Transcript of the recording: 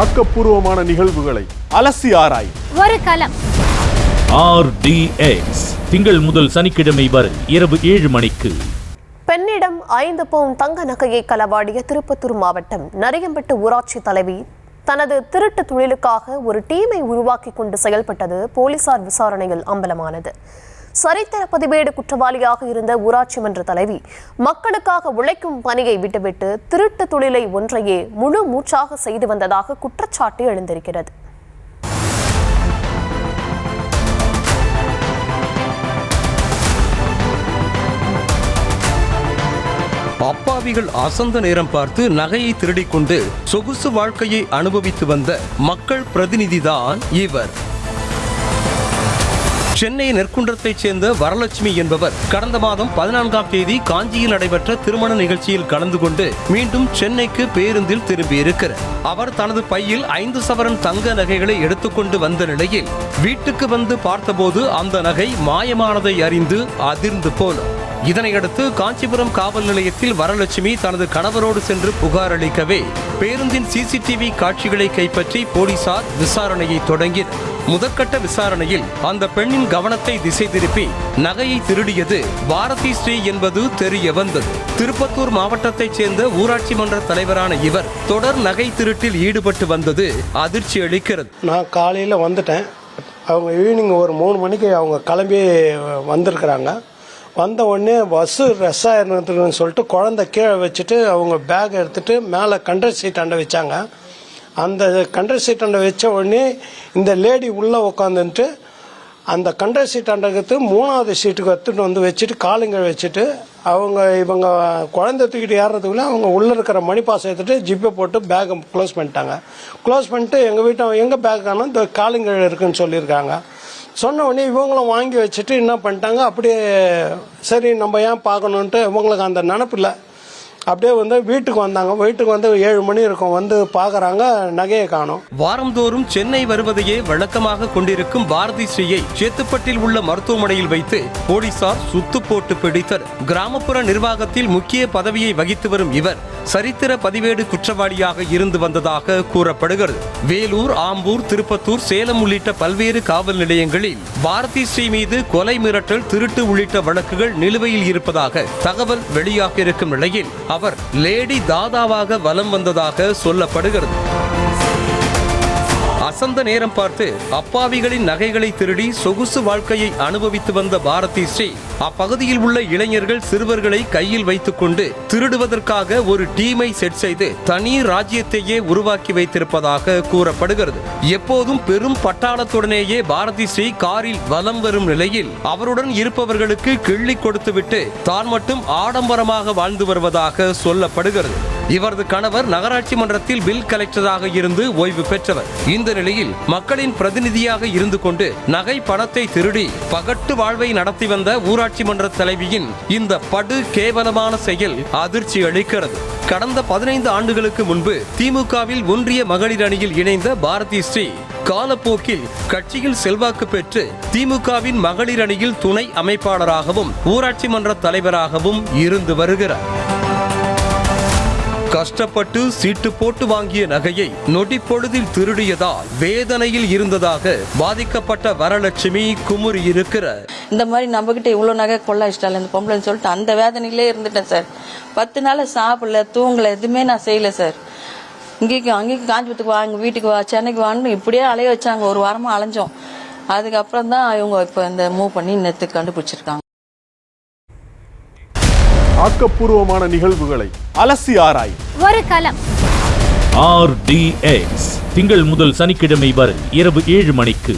ஆக்கப்பூர்வமான நிகழ்வுகளை அலசி ஆராய் ஒரு களம். RDX திங்கள் முதல் சனிக்கிழமை வரை இரவு 7 மணிக்கு. பெண்ணிடம் 5 பவுன் தங்க நகையை களவாடிய திருப்பத்தூர் மாவட்டம் நரியம்பட்டு ஊராட்சி தலைவி தனது திருட்டு தொழிலுக்காக ஒரு டீமை உருவாக்கி கொண்டு செயல்பட்டது போலீசார் விசாரணையில் அம்பலமானது. சரித்திர பதிவேடு குற்றவாளியாக இருந்த ஊராட்சி மன்ற தலைவி மக்களுக்காக உழைக்கும் பணியை விட்டுவிட்டு திருட்டு தொழிலை ஒன்றையே முழு மூச்சாக செய்து வந்ததாக குற்றச்சாட்டு எழுந்திருக்கிறது. அப்பாவிகள் அசந்த நேரம் பார்த்து நகையை திருடிக் கொண்டு சொகுசு வாழ்க்கையை அனுபவித்து வந்த மக்கள் பிரதிநிதிதான் இவர். சென்னை நெற்குன்றத்தைச் சேர்ந்த வரலட்சுமி என்பவர் கடந்த மாதம் 14ஆம் தேதி காஞ்சியில் நடைபெற்ற திருமண நிகழ்ச்சியில் கலந்து கொண்டு மீண்டும் சென்னைக்கு பேருந்தில் திரும்பியிருக்கிறார். அவர் தனது பையில் 5 சவரன் தங்க நகைகளை எடுத்துக்கொண்டு வந்த நிலையில் வீட்டுக்கு வந்து பார்த்தபோது அந்த நகை மாயமானதை அறிந்து அதிர்ந்து போனார். இதனையடுத்து காஞ்சிபுரம் காவல் நிலையத்தில் வரலட்சுமி தனது கணவரோடு சென்று புகார் அளிக்கவே பேருந்தின் CCTV காட்சிகளை கைப்பற்றி போலீசார் விசாரணையை தொடங்கினர். முதற்கட்ட விசாரணையில் அந்த பெண்ணின் கவனத்தை திசை திருப்பி நகையை திருடியது பாரதி ஸ்ரீ என்பது தெரிய வந்தது. திருப்பத்தூர் மாவட்டத்தைச் சேர்ந்த ஊராட்சி மன்ற தலைவரான இவர் தொடர் நகை திருட்டில் ஈடுபட்டு வந்தது அதிர்ச்சி அளிக்கிறது. நான் காலையில் வந்துட்டேன். அவங்க ஈவினிங் ஒரு 3 மணிக்கு அவங்க கிளம்பி வந்திருக்கிறாங்க. வந்த உடனே பஸ்ஸு ரெஸ் ஆயிருந்துன்னு சொல்லிட்டு குழந்தை கீழே வச்சுட்டு அவங்க பேக் எடுத்துகிட்டு மேலே கண்டர் சீட்டாண்ட வச்சாங்க. அந்த கண்டர் சீட்டாண்ட வச்ச உடனே இந்த லேடி உள்ளே உட்காந்துட்டு அந்த கண்டர் சீட்டாண்டத்துக்கு 3வது சீட்டுக்கு எடுத்துகிட்டு வந்து வச்சுட்டு காலுங்க வச்சுட்டு இவங்க குழந்தை தூக்கிட்டு ஏறுறதுக்குள்ளே அவங்க உள்ளே இருக்கிற மணி பாஸ் எடுத்துட்டு ஜிப்பை போட்டு பேக்கை க்ளோஸ் பண்ணிட்டாங்க. க்ளோஸ் பண்ணிட்டு எங்கள் பேக் ஆனால் இந்த காலுங்க இருக்குன்னு சொல்லியிருக்காங்க. சொன்ன உடனே இவங்களும் வாங்கி வச்சுட்டு என்ன பண்ணிட்டாங்க, அப்படியே சரி நம்ம ஏன் பார்க்கணுன்ட்டு இவங்களுக்கு அந்த நினப்பு இல்லை. அப்படியே வந்து வீட்டுக்கு வந்தாங்க. வீட்டுக்கு வந்து 7 மணி இருக்கும். வந்து பார்க்குறாங்க, நகையை காணோம். வாரந்தோறும் சென்னை வருவதையே வழக்கமாக கொண்டிருக்கும் பாரதி ஸ்ரீயை சேத்துப்பட்டில் உள்ள மருத்துவமனையில் வைத்து போலீசார் சுத்து போட்டு பிடித்தனர். கிராமப்புற நிர்வாகத்தில் முக்கிய பதவியை வகித்து வரும் இவர் சரித்திர பதிவேடு குற்றவாளியாக இருந்து வந்ததாக கூறப்படுகிறது. வேலூர், ஆம்பூர், திருப்பத்தூர், சேலம் உள்ளிட்ட பல்வேறு காவல் நிலையங்களில் பாரதி ஸ்ரீ மீது கொலை, மிரட்டல், திருட்டு உள்ளிட்ட வழக்குகள் நிலுவையில் இருப்பதாக தகவல் வெளியாகியிருக்கும் நிலையில் அவர் லேடி தாதாவாக வலம் வந்ததாக சொல்லப்படுகிறது. அசந்த நேரம் பார்த்து அப்பாவிகளின் நகைகளை திருடி சொகுசு வாழ்க்கையை அனுபவித்து வந்த பாரதி ஸ்ரீ அப்பகுதியில் உள்ள இளைஞர்கள், சிறுவர்களை கையில் வைத்துக் கொண்டு திருடுவதற்காக ஒரு டீமை செட் செய்து தனி ராஜ்யத்தையே உருவாக்கி வைத்திருப்பதாக கூறப்படுகிறது. எப்போதும் பெரும் பட்டாளத்துடனேயே பாரதி ஸ்ரீ காரில் வலம் வரும் நிலையில் அவருடன் இருப்பவர்களுக்கு கிள்ளி கொடுத்துவிட்டு தான் மட்டும் ஆடம்பரமாக வாழ்ந்து வருவதாக சொல்லப்படுகிறது. இவரது கணவர் நகராட்சி மன்றத்தில் பில் கலெக்டராக இருந்து ஓய்வு பெற்றவர். இந்த நிலையில் மக்களின் பிரதிநிதியாக இருந்து கொண்டு நகை பணத்தை திருடி பகட்டு வாழ்வை நடத்தி வந்த ஊராட்சி மன்ற தலைவியின் இந்த படு கேவலமான செயல் அதிர்ச்சி அளிக்கிறது. கடந்த 15 ஆண்டுகளுக்கு முன்பு திமுகவில் ஒன்றிய மகளிர் அணியில் இணைந்த பாரதி ஸ்ரீ காலப்போக்கில் கட்சியில் செல்வாக்கு பெற்று திமுகவின் மகளிர் அணியில் துணை அமைப்பாளராகவும் ஊராட்சி மன்ற தலைவராகவும் இருந்து வருகிறார். கஷ்டப்பட்டு சீட்டு போட்டு வாங்கிய நகையை நொடி பொழுதில் திருடியதால் வேதனையில் இருந்ததாக பாதிக்கப்பட்ட வரலட்சுமி குமுறி இருக்கிறார். இந்த மாதிரி நம்ம கிட்ட இவ்வளவு நகை கொள்ளாச்சிட்டால இந்த பொம்பளைன்னு சொல்லிட்டு அந்த வேதனையிலே இருந்துட்டேன் சார். 10 நாள் சாப்பிடல, தூங்கல, எதுவுமே நான் செய்யல சார். அங்கேயும் காஞ்சிபுரத்துக்கு வா, எங்க வீட்டுக்கு வா, சென்னைக்கு வான்னு இப்படியே அலைய வச்சாங்க. ஒரு வாரமா அலைஞ்சோம். அதுக்கப்புறம் தான் இவங்க இப்ப இந்த மூவ் பண்ணி நேத்து கண்டுபிடிச்சிருக்காங்க. ஆக்கப்பூர்வமான நிகழ்வுகளை அலசி ஆராய் ஒரு களம். RDX திங்கள் முதல் சனிக்கிழமை வரை இரவு 7 மணிக்கு.